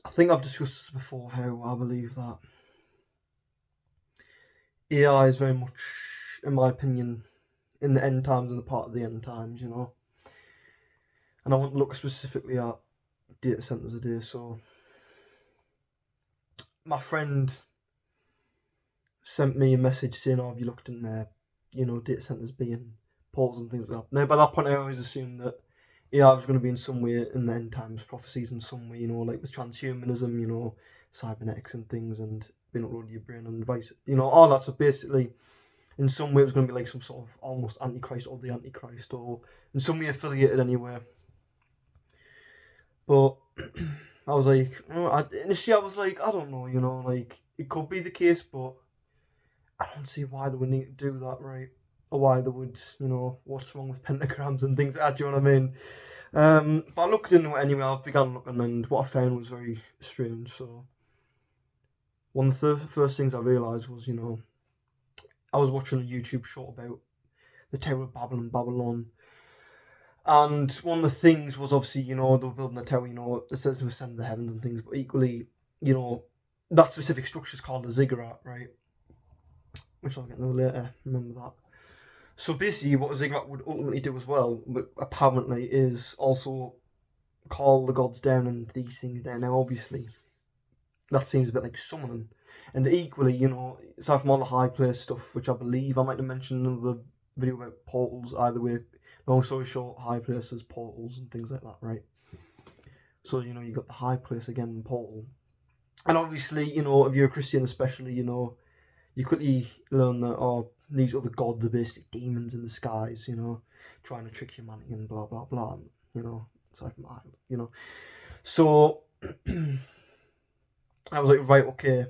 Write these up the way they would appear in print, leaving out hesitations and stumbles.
I think I've discussed this before, how I believe that AI is very much, in my opinion, in the end times and the part of the end times, And I want to look specifically at data centers today. So my friend sent me a message saying, "Oh, have you looked in there? Data centers being portals and things like that." Now, by that point, I always assumed that AI was going to be in some way in the end times prophecies in some way, like with transhumanism, cybernetics and things, and being uploaded to your brain and device, all that. So basically, in some way, it was going to be like some sort of almost Antichrist or the Antichrist, or in some way affiliated anyway. But I was like, initially, I was like, I don't know, like it could be the case, but I don't see why they would need to do that, right? Or why they would, what's wrong with pentagrams and things like that, do you know what I mean? But I looked into it anyway, I began looking, and what I found was very strange. So, one of the first things I realised was, I was watching a YouTube show about the Tower of Babylon. And one of the things was obviously, they were building the tower, it says it was sending the heavens and things, but equally, that specific structure is called a ziggurat, right? Which I'll get into later, remember that. So basically, what a ziggurat would ultimately do as well, but apparently, is also call the gods down and these things down. Now, obviously, that seems a bit like summoning. And equally, aside from all the high place stuff, which I believe I might have mentioned in the video about portals, either way, long story short, high places, portals, and things like that, right? So, you got the high place again, portal. And obviously, if you're a Christian especially, you quickly learn that, these other gods are basically demons in the skies, trying to trick humanity and blah, blah, blah, aside from that, So, I was like, right, okay,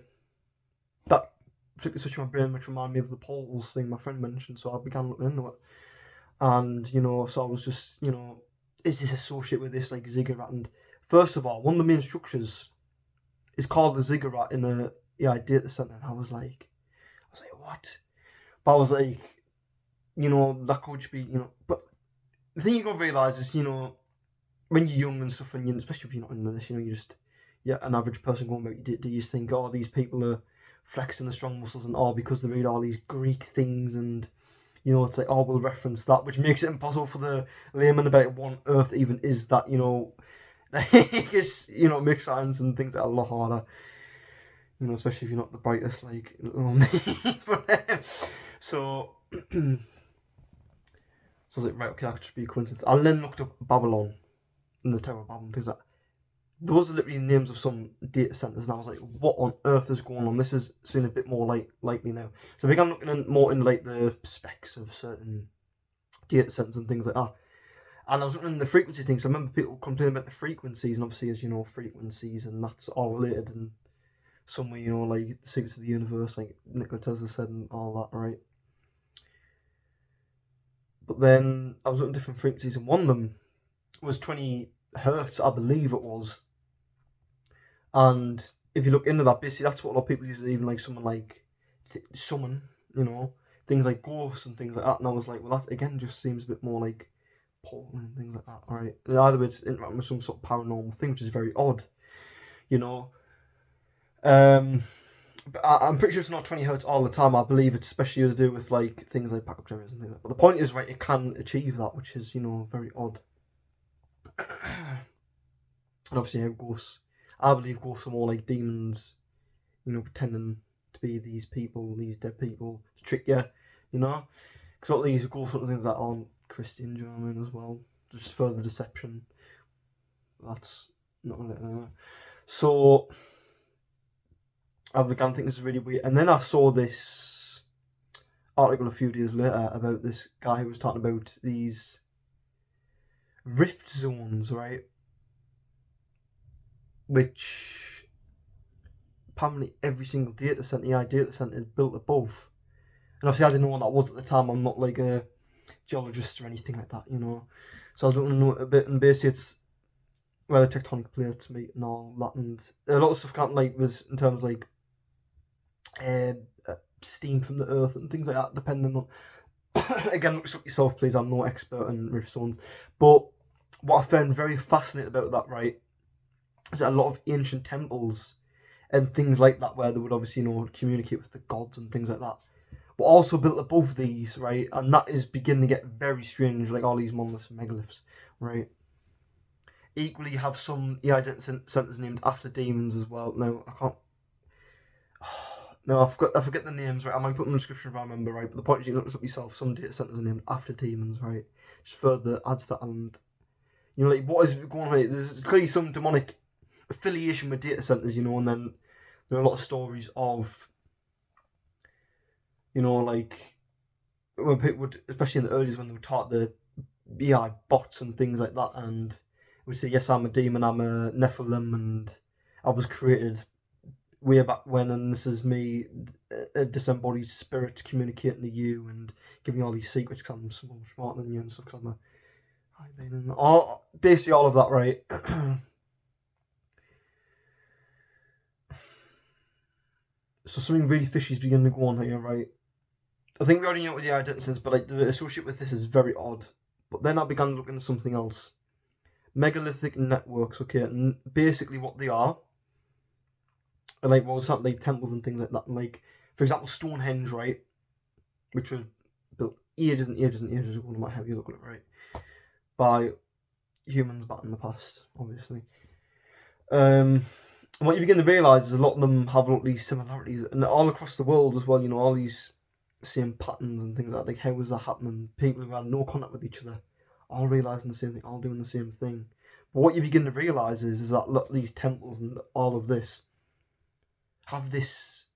that flicked switch in my brain, which reminded me of the portals thing my friend mentioned, so I began looking into it. And, so I was just, is this associated with this, like, ziggurat? And first of all, one of the main structures is called the ziggurat in a data center. And I was like, what? But I was like, that could be, but the thing you gotta realise is, when you're young and stuff, and especially if you're not into this, you're just an average person going about your day, you just think, these people are flexing the strong muscles and all because they read all these Greek things, and it's like, we'll reference that, which makes it impossible for the layman about what on earth even is that, it makes science and things that are a lot harder, especially if you're not the brightest, like little me. So I was like, right, okay, that could just be a coincidence. I then looked up Babylon and the Tower of Babylon, things like that. Those are literally names of some data centers, and I was like, what on earth is going on? This is seeming a bit more likely now. So I began looking more into like the specs of certain data centers and things like that. And I was looking at the frequency things. I remember people complaining about the frequencies, and obviously, as you know, frequencies, and that's all related in some way, like the secrets of the universe, like Nikola Tesla said, and all that, right? But then I was looking at different frequencies, and one of them was 20 hertz, I believe it was. And if you look into that, basically that's what a lot of people use, even like someone like summon, things like ghosts and things like that. And I was like, well, that again just seems a bit more like portal and things like that, right? And either it's interacting with some sort of paranormal thing, which is very odd, But I'm pretty sure it's not 20 hertz all the time. I believe it's especially to do with like things like backup generators and things like that. But the point is, right, it can achieve that, which is, very odd. And obviously, how ghosts, I believe ghosts are more like demons, pretending to be these people, these dead people, to trick you, Because all these ghosts and things that aren't Christian, do you know what I mean, as well? Just further deception. That's not going to anyway. So I began to think this is really weird. And then I saw this article a few days later about this guy who was talking about these rift zones, right? Which apparently every single data center, AI data center, is built above. And obviously, I didn't know what that was at the time. I'm not like a geologist or anything like that, So I was looking into it a bit, and basically, it's where the tectonic plates meet and all that, and a lot of stuff can't like was in terms like steam from the earth and things like that, depending on. Again, look up yourself, please. I'm no expert in rift zones, but what I found very fascinating about that, right, there's a lot of ancient temples and things like that where they would obviously, communicate with the gods and things like that. But also built above these, right? And that is beginning to get very strange, like all these monoliths and megaliths, right? Equally, you have some AI centers named after demons as well. No, I can't. No, I forget the names, right? I might put them in the description if I remember, right? But the point is, you can look this up yourself. Some data centers are named after demons, right? Just further adds that, and like what is going on here? There's clearly some demonic affiliation with data centers, and then there are a lot of stories of, like when people would, especially in the early days when they were taught the AI bots and things like that, and would say, "Yes, I'm a demon. I'm a Nephilim, and I was created way back when, and this is me, a disembodied spirit communicating to you and giving you all these secrets because I'm so much smarter than you and stuff, because I'm a high being." And basically all of that, right? So something really fishy is beginning to go on here, right? I think we already know what the identity is, but like the associate with this is very odd. But then I began looking at something else. Megalithic networks, okay, and basically what they are, and like what was happening, like temples and things like that, and like, for example, Stonehenge, right, which was built ages and ages and ages ago, no matter how you look at it, right, by humans back in the past, obviously. And what you begin to realise is a lot of them have a lot of these similarities, and all across the world as well, all these same patterns and things like how was that happening? People who had no contact with each other, all realising the same thing, all doing the same thing. But what you begin to realise is that look, these temples and all of this have this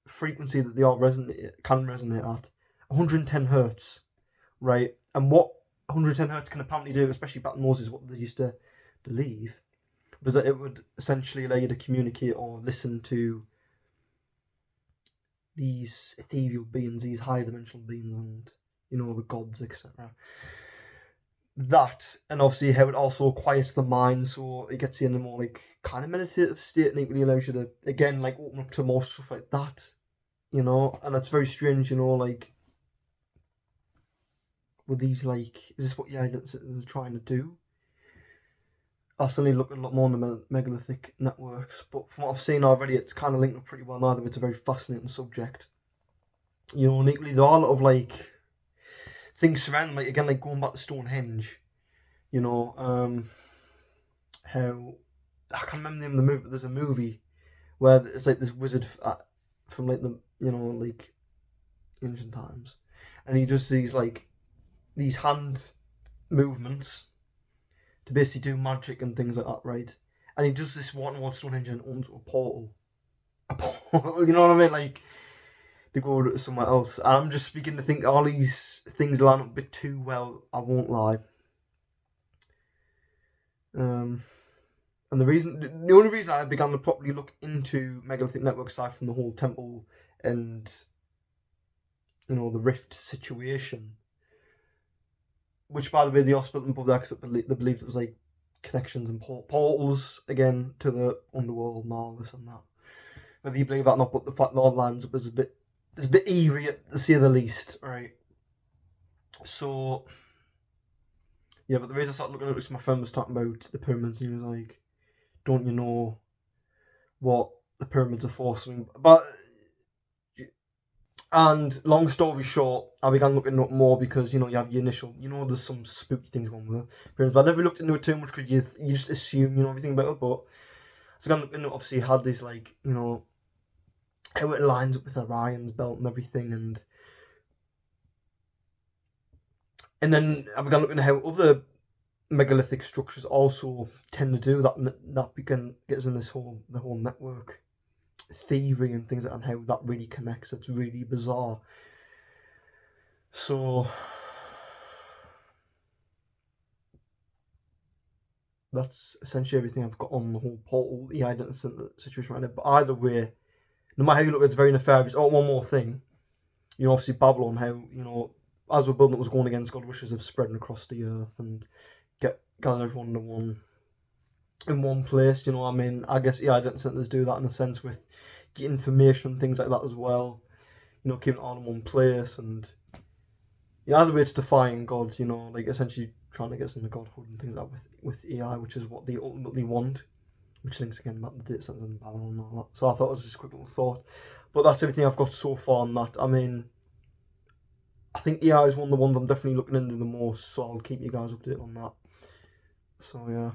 frequency that they all can resonate at 110 hertz, right? And what 110 hertz can apparently do, especially back in Moses, what they used to believe, was that it would essentially allow you to communicate or listen to these ethereal beings, these high dimensional beings, and the gods, etc. That, and obviously how it also quiets the mind, so it gets you in a more like kind of meditative state, and it really allows you to again like open up to more stuff like that, and that's very strange, like with these, like, is this what the agents are trying to do? I certainly look a lot more on the megalithic networks, but from what I've seen already, it's kind of linked up pretty well now. It's a very fascinating subject. And equally, there are a lot of like things surrounding, like again, like going back to Stonehenge. How I can't remember the name of the movie, but there's a movie where it's like this wizard from like the like ancient times, and he does these hand movements to basically do magic and things like that, right? And he does this one towards Stonehenge and opens a portal. You know what I mean? Like, to go to somewhere else. And I'm just beginning to think all these things line up a bit too well, I won't lie. And the only reason I began to properly look into megalithic networks, aside from the whole temple and the rift situation, which, by the way, they also built above there because they believed it was like connections and portals again to the underworld and all this and that. Whether you believe that or not, but the fact that all lines up is a bit eerie to say the least, right? So yeah, but the reason I started looking at it was my friend was talking about the pyramids, and he was like, "Don't you know what the pyramids are for?" Something, but. And long story short, I began looking up more because you have your initial, there's some spooky things going with it. But I never looked into it too much because you just assume everything about it. But so I began looking, obviously had this like how it lines up with Orion's belt and everything, and then I began looking at how other megalithic structures also tend to do that, and that began gets in the whole network theory and things like that, and how that really connects. It's really bizarre. So that's essentially everything I've got on the whole portal, the identity situation right now. But either way, no matter how you look, it's very nefarious. Oh, one more thing. Obviously Babylon, how, as we're building, it was going against God wishes of spreading across the earth and gather everyone in one place. I guess the identity centers do that in a sense with getting information and things like that as well. Keeping it all in one place, and either way it's defying God, like essentially trying to get us into godhood and things like that with AI, which is what they ultimately want. which thinks again about the data centers in Babylon and all that. So I thought it was just a quick little thought. But that's everything I've got so far on that. I mean, I think AI is one of the ones I'm definitely looking into the most, so I'll keep you guys updated on that. So yeah.